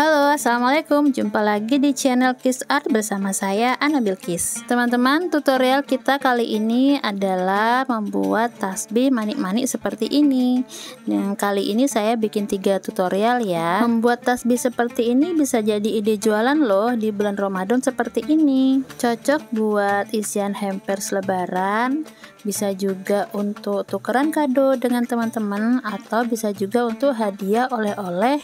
Halo, assalamualaikum. Jumpa lagi di channel Kiss Art bersama saya Ana Bilkis. Teman-teman, tutorial kita kali ini adalah membuat tasbih manik-manik seperti ini. Dan kali ini saya bikin 3 tutorial ya. Membuat tasbih seperti ini bisa jadi ide jualan loh di bulan Ramadan seperti ini. Cocok buat isian hampers lebaran, bisa juga untuk tukeran kado dengan teman-teman, atau bisa juga untuk hadiah oleh-oleh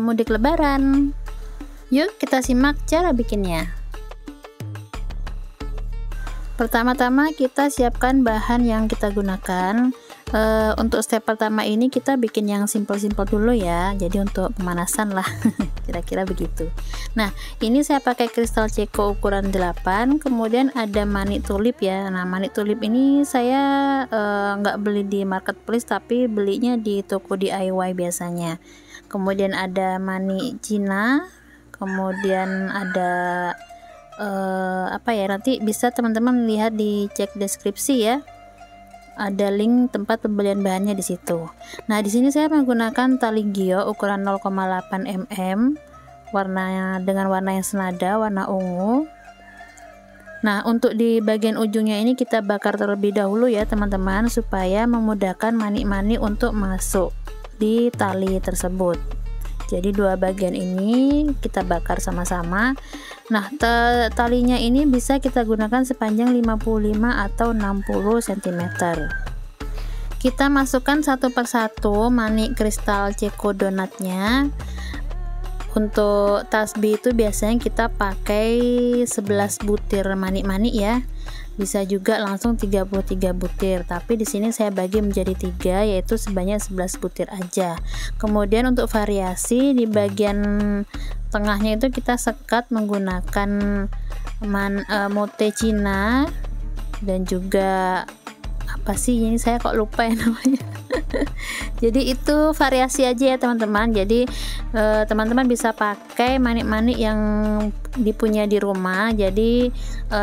mudik lebaran. Yuk kita simak cara bikinnya. Pertama-tama kita siapkan bahan yang kita gunakan. Untuk step pertama ini kita bikin yang simple-simple dulu ya, jadi untuk pemanasan lah kira-kira begitu. Nah, ini saya pakai kristal ceko ukuran 8, kemudian ada manik tulip ya. Nah, manik tulip ini saya nggak beli di marketplace, tapi belinya di toko DIY biasanya. Kemudian ada manik Cina, kemudian ada nanti bisa teman-teman lihat di cek deskripsi ya, ada link tempat pembelian bahannya di situ. Nah, di sini saya menggunakan tali gio ukuran 0,8 mm, dengan warna yang senada, warna ungu. Nah, untuk di bagian ujungnya ini kita bakar terlebih dahulu ya teman-teman, supaya memudahkan manik-manik untuk masuk di tali tersebut. Jadi dua bagian ini kita bakar sama-sama. Nah, talinya ini bisa kita gunakan sepanjang 55 atau 60 cm. Kita masukkan satu persatu manik kristal ceko donatnya. Untuk tasbih itu biasanya kita pakai 11 butir manik-manik ya. Bisa juga langsung 33 butir, tapi di sini saya bagi menjadi 3, yaitu sebanyak 11 butir aja. Kemudian untuk variasi di bagian tengahnya itu kita sekat menggunakan mote Cina, dan juga apa sih ini, saya kok lupa ya namanya. Jadi itu variasi aja ya teman-teman. Jadi teman-teman bisa pakai manik-manik yang dipunya di rumah. Jadi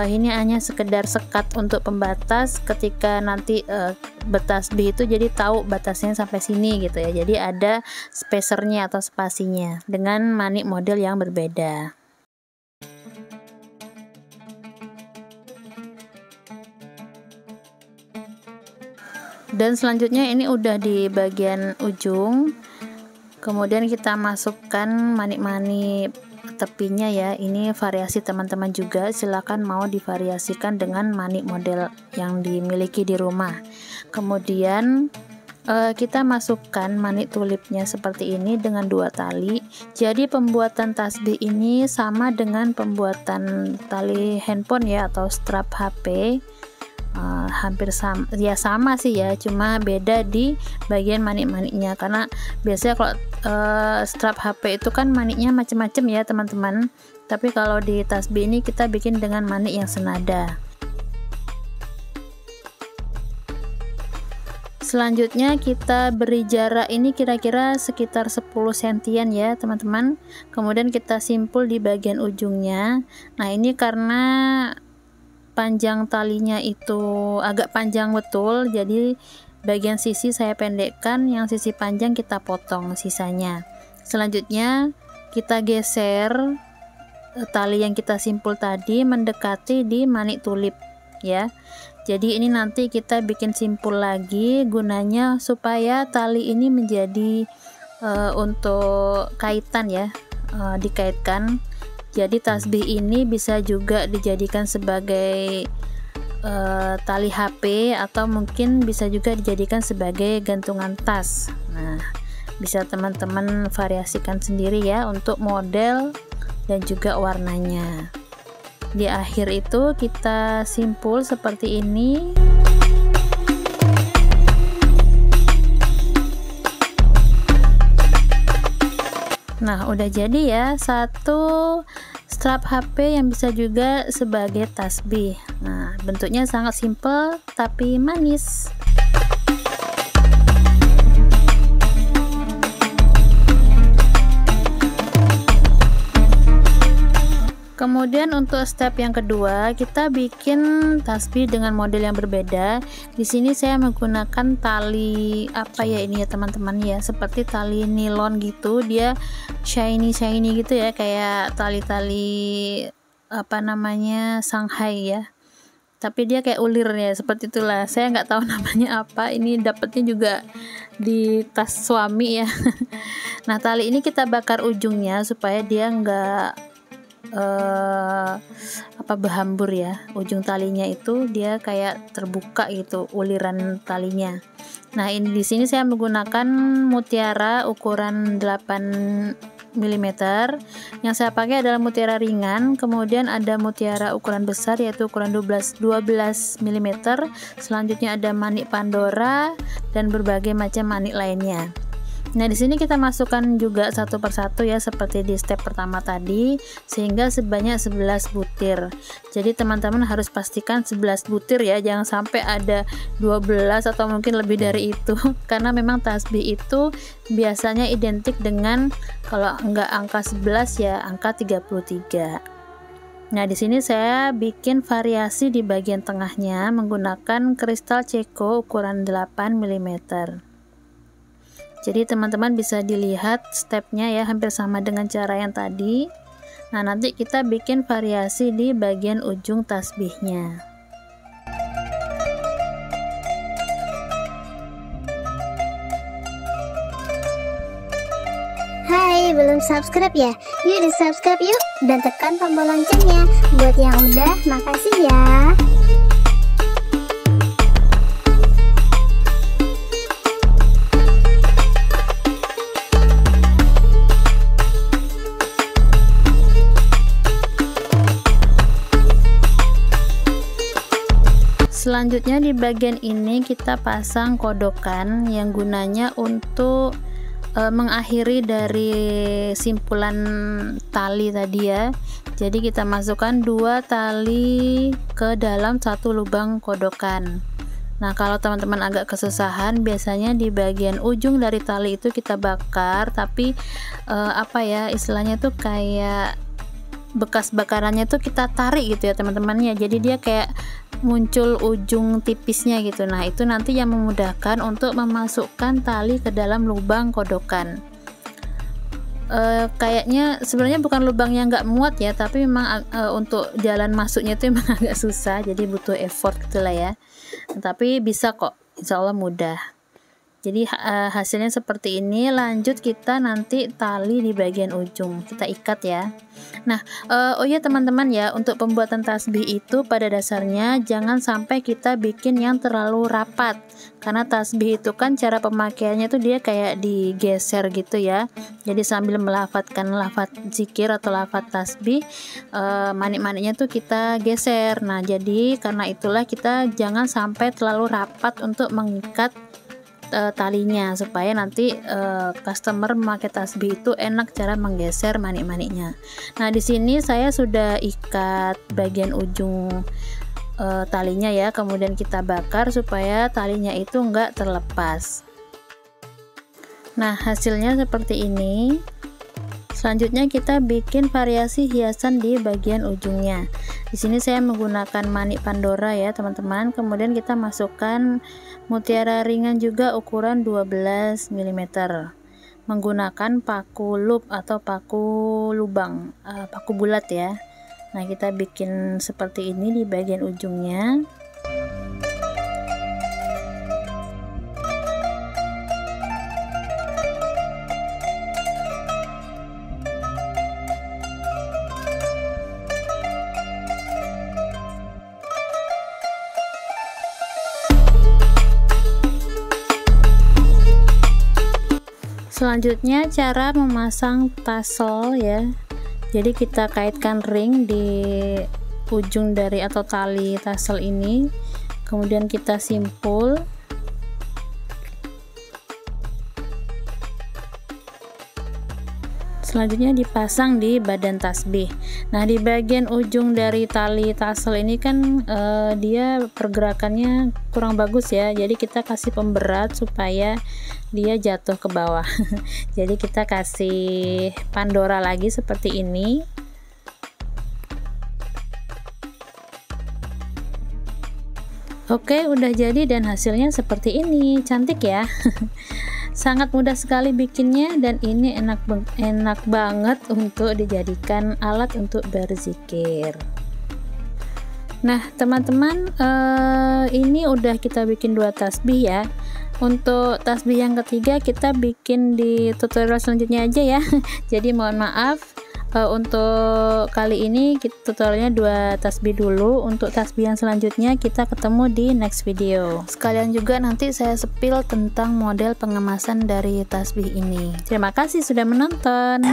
ini hanya sekedar sekat untuk pembatas ketika nanti bertasbih itu, jadi tahu batasnya sampai sini gitu ya. Jadi ada spacernya atau spasinya dengan manik model yang berbeda. Dan selanjutnya ini udah di bagian ujung, kemudian kita masukkan manik-manik tepinya ya. Ini variasi teman-teman juga, silahkan mau divariasikan dengan manik model yang dimiliki di rumah. Kemudian kita masukkan manik tulipnya seperti ini dengan 2 tali. Jadi pembuatan tasbih ini sama dengan pembuatan tali handphone ya, atau strap HP. Hampir sama ya, sama sih ya, cuma beda di bagian manik-maniknya, karena biasanya kalau strap HP itu kan maniknya macam-macam ya teman-teman, tapi kalau di tasbih ini kita bikin dengan manik yang senada. Selanjutnya kita beri jarak ini kira-kira sekitar 10 sentian ya teman-teman. Kemudian kita simpul di bagian ujungnya. Nah, ini karena panjang talinya itu agak panjang betul, jadi bagian sisi saya pendekkan, yang sisi panjang kita potong sisanya. Selanjutnya kita geser tali yang kita simpul tadi mendekati di manik tulip ya. Jadi ini nanti kita bikin simpul lagi, gunanya supaya tali ini menjadi untuk kaitan ya, dikaitkan. Jadi tasbih ini bisa juga dijadikan sebagai tali HP, atau mungkin bisa juga dijadikan sebagai gantungan tas. Nah, bisa teman-teman variasikan sendiri ya untuk model dan juga warnanya. Di akhir itu kita simpul seperti ini. Nah, udah jadi ya satu strap HP yang bisa juga sebagai tasbih. Nah, bentuknya sangat simple tapi manis. Kemudian untuk step yang kedua, kita bikin tasbih dengan model yang berbeda. Di sini saya menggunakan tali apa ya ini ya teman-teman ya, seperti tali nilon gitu, dia shiny gitu ya, kayak tali-tali apa namanya Shanghai ya. Tapi dia kayak ulir ya, seperti itulah. Saya nggak tahu namanya apa. Ini dapatnya juga di tas suami ya. Nah, tali ini kita bakar ujungnya supaya dia nggak berhambur ya. Ujung talinya itu dia kayak terbuka gitu, uliran talinya. Nah, ini di sini saya menggunakan mutiara ukuran 8 mm. Yang saya pakai adalah mutiara ringan, kemudian ada mutiara ukuran besar yaitu ukuran 12 mm. Selanjutnya ada manik Pandora dan berbagai macam manik lainnya. Nah, di sini kita masukkan juga satu persatu ya, seperti di step pertama tadi, sehingga sebanyak 11 butir. Jadi teman-teman harus pastikan 11 butir ya, jangan sampai ada 12 atau mungkin lebih dari itu. Karena memang tasbih itu biasanya identik dengan kalau enggak angka 11 ya angka 33. Nah, di sini saya bikin variasi di bagian tengahnya menggunakan kristal Ceko ukuran 8 mm. Jadi teman-teman bisa dilihat stepnya ya, hampir sama dengan cara yang tadi. Nah, nanti kita bikin variasi di bagian ujung tasbihnya. Hai, belum subscribe ya? Yuk di subscribe yuk, dan tekan tombol loncengnya. Buat yang udah, makasih ya. Selanjutnya di bagian ini kita pasang kodokan yang gunanya untuk mengakhiri dari simpulan tali tadi ya. Jadi kita masukkan 2 tali ke dalam satu lubang kodokan. Nah, kalau teman-teman agak kesusahan, biasanya di bagian ujung dari tali itu kita bakar, tapi apa ya istilahnya tuh kayak bekas bakarannya tuh kita tarik gitu ya teman-teman ya. Jadi dia kayak muncul ujung tipisnya gitu. Nah, itu nanti yang memudahkan untuk memasukkan tali ke dalam lubang kodokan. Kayaknya sebenarnya bukan lubang yang nggak muat ya, tapi memang untuk jalan masuknya itu memang agak susah, jadi butuh effort gitulah ya. Tapi bisa kok, insya Allah mudah. Jadi hasilnya seperti ini. Lanjut kita nanti tali di bagian ujung kita ikat ya. Nah, oh ya teman-teman ya, untuk pembuatan tasbih itu pada dasarnya jangan sampai kita bikin yang terlalu rapat, karena tasbih itu kan cara pemakaiannya tuh dia kayak digeser gitu ya. Jadi sambil melafadzkan lafadz zikir atau lafadz tasbih, manik-maniknya tuh kita geser. Nah, jadi karena itulah kita jangan sampai terlalu rapat untuk mengikat talinya, supaya nanti customer memakai tasbih itu enak cara menggeser manik-maniknya. Nah, di sini saya sudah ikat bagian ujung talinya ya, kemudian kita bakar supaya talinya itu enggak terlepas. Nah, hasilnya seperti ini. Selanjutnya kita bikin variasi hiasan di bagian ujungnya. Di sini saya menggunakan manik Pandora ya teman-teman. Kemudian kita masukkan mutiara ringan juga ukuran 12 mm. Menggunakan paku loop atau paku lubang, paku bulat ya. Nah, kita bikin seperti ini di bagian ujungnya. Selanjutnya cara memasang tassel ya. Jadi kita kaitkan ring di ujung dari atau tali tassel ini, kemudian kita simpul. Selanjutnya dipasang di badan tasbih. Nah, di bagian ujung dari tali tassel ini kan dia pergerakannya kurang bagus ya. Jadi kita kasih pemberat supaya dia jatuh ke bawah. Jadi kita kasih Pandora lagi seperti ini. Oke, udah jadi dan hasilnya seperti ini. Cantik ya. Sangat mudah sekali bikinnya dan ini enak banget untuk dijadikan alat untuk berzikir. Nah teman-teman, ini udah kita bikin 2 tasbih ya. Untuk tasbih yang ketiga kita bikin di tutorial selanjutnya aja ya. Jadi mohon maaf, untuk kali ini tutorialnya 2 tasbih dulu. Untuk tasbih yang selanjutnya kita ketemu di next video. Sekalian juga nanti saya spill tentang model pengemasan dari tasbih ini. Terima kasih sudah menonton.